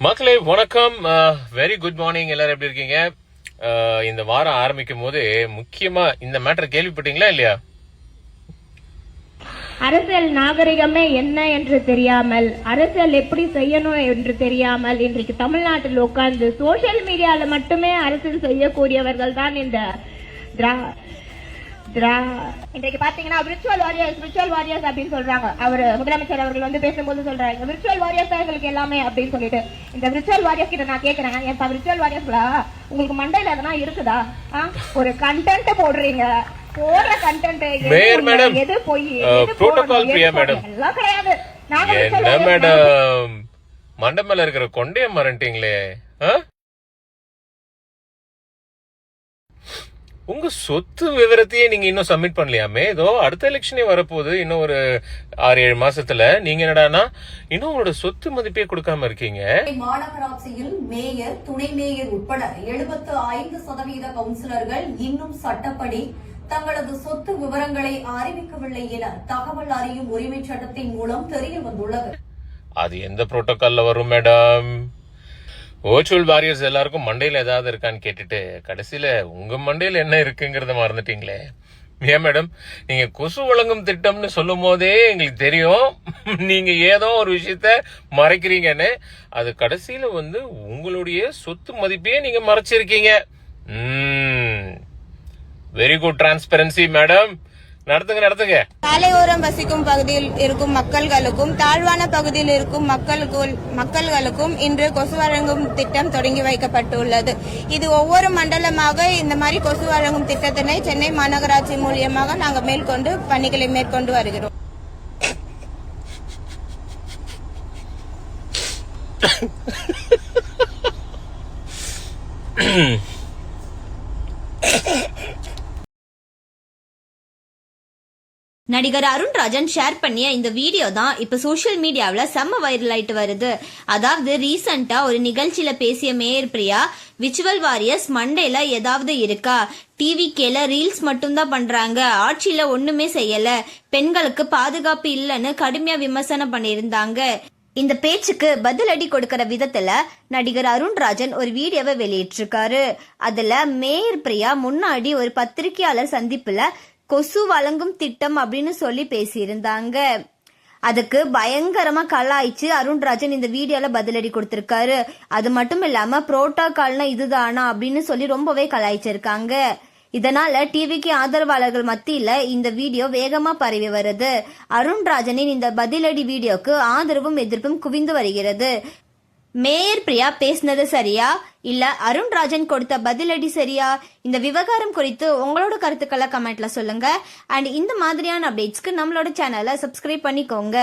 மக்களே வணக்கம். Very good morning. எல்லாரும் எப்படி இருக்கீங்க? இந்த வாரம் ஆரம்பிக்கும் போது முக்கியமா இந்த மேட்டர் கேள்விப்பட்டீங்களா இல்லையா? அரசியல் நாகரிகமே என்ன என்று தெரியாமல், அரசியல் எப்படி செய்யணும் என்று தெரியாமல் இன்றைக்கு தமிழ்நாட்டில் உட்கார்ந்து சோசியல் மீடியால மட்டுமே அரசியல் செய்யக்கூடியவர்கள் தான் இந்த இன்றைக்கு பாத்தீங்கன்னா விர்ச்சுவல் வாரியர்ஸ் அப்படின்னு சொல்றாங்க. அவர் முதலமைச்சர் அவர்கள் பேசும்போது சொல்றாங்க விர்ச்சுவல் வாரியர்ஸ் தான் எங்களுக்கு எல்லாமே அப்படின்னு சொல்லிட்டு. இந்த விர்ச்சுவல் வாரியர்ஸ் கிட்ட நான் கேக்குறேன், என் விர்ச்சுவல் வாரியர்ஸ்களா உங்களுக்கு மண்டையில எதனா இருக்குதா? ஒரு கண்டென்ட் போடுறீங்க, போடுற கண்டென்ட் எது போய் புரோட்டோகால் பிரியா மேடம் எல்லாம் கிடையாது. என்ன மேடம் மண்டை மேல இருக்கிற கொண்டைய மறந்துட்டீங்களே. உங்க சொத்து விவரத்தையே நீங்க இன்னும் சப்மிட் பண்ணலையாமே? ஏதோ அடுத்த எலெக்ஷனே வரப்போகுது, இன்னும் ஒரு 6-7 மாசத்துல. நீங்க என்னடானா இன்னும் உங்களோட சொத்து மதிப்பே கொடுக்காம இருக்கீங்க. மாநகராட்சியில் மேயர், துணை மேயர் உட்பட 75% கவுன்சிலர்கள் இன்னும் சட்டப்படி தங்களது சொத்து விவரங்களை அறிவிக்கவில்லை என தகவல் அறியும் உரிமை சட்டத்தின் மூலம் தெரிய வந்துள்ளது. அது எந்த புரோட்டோகால்ல வரும் மேடம்? வர்ச்சுவல் வாரியர்ஸ் எல்லாருக்கும் மண்டையில ஏதாவது இருக்கான்னு கேட்டுட்டு கடைசியில உங்க மண்டையில என்ன இருக்குங்கிறத மறந்துட்டீங்களே. ஏன் மேடம், நீங்க கொசு வழங்கும் திட்டம்னு சொல்லும் போதே எங்களுக்கு தெரியும் நீங்க ஏதோ ஒரு விஷயத்த மறைக்கிறீங்கன்னு. அது கடைசியில உங்களுடைய சொத்து மதிப்பையே நீங்க மறைச்சிருக்கீங்க. Very good transparency madam. நடத்துங்க. சாலையோரம் வசிக்கும் பகுதியில் இருக்கும் மக்கள்களுக்கும் தாழ்வான பகுதியில் இருக்கும் மக்கள்களுக்கும் இன்று கொசு வழங்கும் திட்டம் தொடங்கி வைக்கப்பட்டுள்ளது. இது ஒவ்வொரு மண்டலமாக இந்த மாதிரி கொசு வழங்கும் திட்டத்தினை சென்னை மாநகராட்சி மூலியமாக நாங்கள் மேற்கொண்டு பணிகளை மேற்கொண்டு வருகிறோம். நடிகர் அருண்ராஜன் ஷேர் பண்ணிய இந்த வீடியோ தான் இப்ப சோசியல் மீடியாவில் செம்ம வைரல் ஆயிட்டு வருது. அதாவது ரீசெண்டா ஒரு நிகழ்ச்சியில பேசிய மேயர் பிரியா, விர்ச்சுவல் வாரியர்ஸ் மண்டேல ஏதாவது இருக்கா, டிவி கேல ரீல்ஸ் மட்டும்தான் பண்றாங்க, ஆட்சியில ஒண்ணுமே செய்யல, பெண்களுக்கு பாதுகாப்பு இல்லைன்னு கடுமையா விமர்சனம் பண்ணியிருந்தாங்க. இந்த பேச்சுக்கு பதிலடி கொடுக்கிற விதத்துல நடிகர் அருண்ராஜன் ஒரு வீடியோவை வெளியிட்டிருக்காரு. அதுல மேயர் பிரியா முன்னாடி ஒரு பத்திரிகையாளர் சந்திப்புல கொசு வழங்கும் திட்டம் அப்படின்னு சொல்லி பேசியிருந்தாங்க. அதுக்கு பயங்கரமா கலாய்ச்சு அருண்ராஜன் இந்த வீடியோல பதிலடி கொடுத்திருக்காரு. அது மட்டும் இல்லாம புரோட்டோகால்னா இதுதானா அப்படின்னு சொல்லி ரொம்பவே கலாய்ச்சிருக்காங்க. இதனால டிவிக்கு ஆதரவாளர்கள் மத்தியில இந்த வீடியோ வேகமா பரவி வருது. அருண்ராஜனின் இந்த பதிலடி வீடியோக்கு ஆதரவும் எதிர்ப்பும் குவிந்து வருகிறது. மேயர் பிரியா பேசினது சரியா இல்ல அருண்ராஜன் கொடுத்த பதிலடி சரியா? இந்த விவகாரம் குறித்து உங்களோட கருத்துக்களை கமெண்ட்ல சொல்லுங்க. அண்ட் இந்த மாதிரியான அப்டேட்ஸ்க்கு நம்மளோட சேனலை சப்ஸ்கிரைப் பண்ணிக்கோங்க.